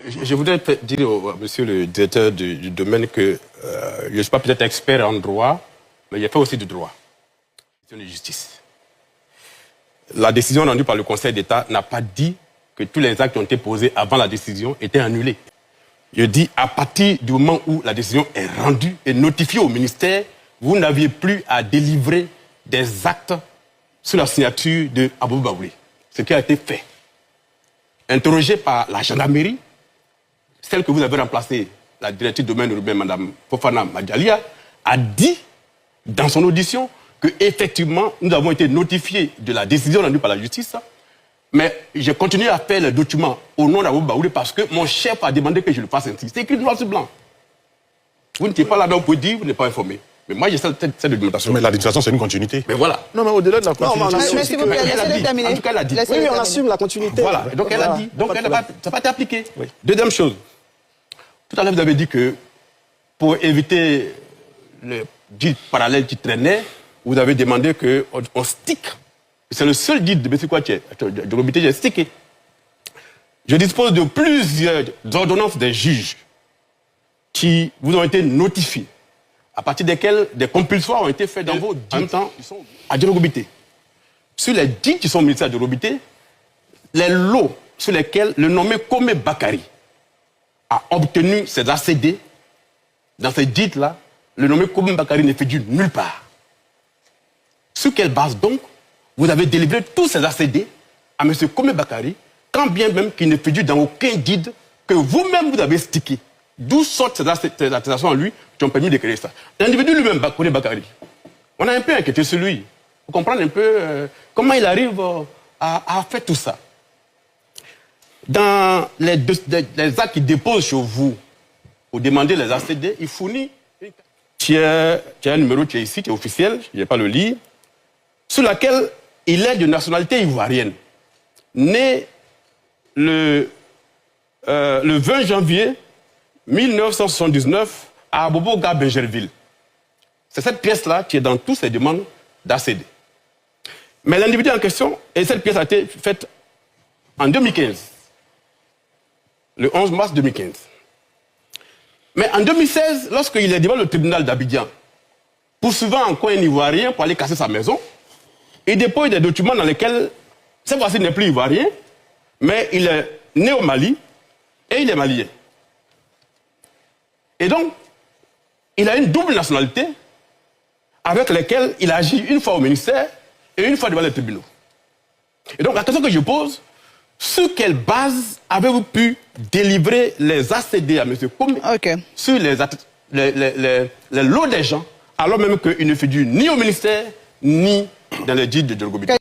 Je voudrais dire au monsieur le directeur du domaine que je ne suis pas peut-être expert en droit, mais il y a fait aussi du droit. C'est une justice. La décision rendue par le Conseil d'État n'a pas dit que tous les actes qui ont été posés avant la décision étaient annulés. Je dis, à partir du moment où la décision est rendue et notifiée au ministère, vous n'aviez plus à délivrer des actes sous la signature de Aboubou Baoulé. Ce qui a été fait. Interrogé par la gendarmerie, celle que vous avez remplacée, la directrice du domaine urbain, Mme Fofana Madjalia, a dit dans son audition qu'effectivement, nous avons été notifiés de la décision rendue par la justice, mais j'ai continué à faire les documents au nom d'Aboubou Baoulé parce que mon chef a demandé que je le fasse ainsi. C'est écrit noir sur blanc. Vous n'étiez pas là, donc vous pouvez dire, vous n'êtes pas informé. Mais moi, j'ai cette documentation. Mais la législation, c'est une continuité. Mais voilà. Non, mais au-delà de la continuité. Mais s'il vous plaît, laissez-le terminer. En tout cas, elle a dit. Oui, on assume la continuité. Voilà. Donc, elle a dit. Donc, ça n'a pas été appliqué. Oui. Deuxième chose. Tout à l'heure, vous avez dit que pour éviter le dit parallèle qui traînait, vous avez demandé qu'on stick. C'est le seul guide de M. Kouaché, de l'obité, j'ai stické. Je dispose de plusieurs ordonnances des juges qui vous ont été notifiées, à partir desquelles des compulsoires ont été faits dans vos dits à Djorobité. Sur les dits qui sont au ministère de Djorobité, les lots sur lesquels le nommé Kome Bakari a obtenu ses ACD, dans ces dits-là, le nommé Kome Bakari n'est fait nulle part. Sur quelle base donc vous avez délivré tous ces ACD à M. Kome Bakari, quand bien même qu'il ne figure dans aucun guide que vous-même vous avez stické. D'où sortent ces attestations en lui qui ont permis de créer ça. L'individu lui-même, Kome Bakari, on a un peu inquiété sur lui. Pour comprendre un peu comment il arrive à faire tout ça. Dans les actes qu'il dépose chez vous pour demander les ACD, il fournit un numéro qui est ici, qui est officiel, je ne vais pas le lire, sur laquelle il est de nationalité ivoirienne, né le 20 janvier 1979 à Aboboga, Benjerville. C'est cette pièce-là qui est dans toutes ces demandes d'ACD. Mais l'individu en question, et cette pièce a été faite en 2015, le 11 mars 2015. Mais en 2016, lorsqu'il est devant le tribunal d'Abidjan, poursuivant encore un Ivoirien pour aller casser sa maison, il dépose des documents dans lesquels, cette fois-ci, il n'est plus Ivoirien, mais il est né au Mali et il est malien. Et donc, il a une double nationalité avec laquelle il agit une fois au ministère et une fois devant les tribunaux. Et donc, la question que je pose, sur quelle base avez-vous pu délivrer les ACD à M. Kome sur les lots des gens, alors même qu'il ne figure ni au ministère, ni dans les dits de Djorobité?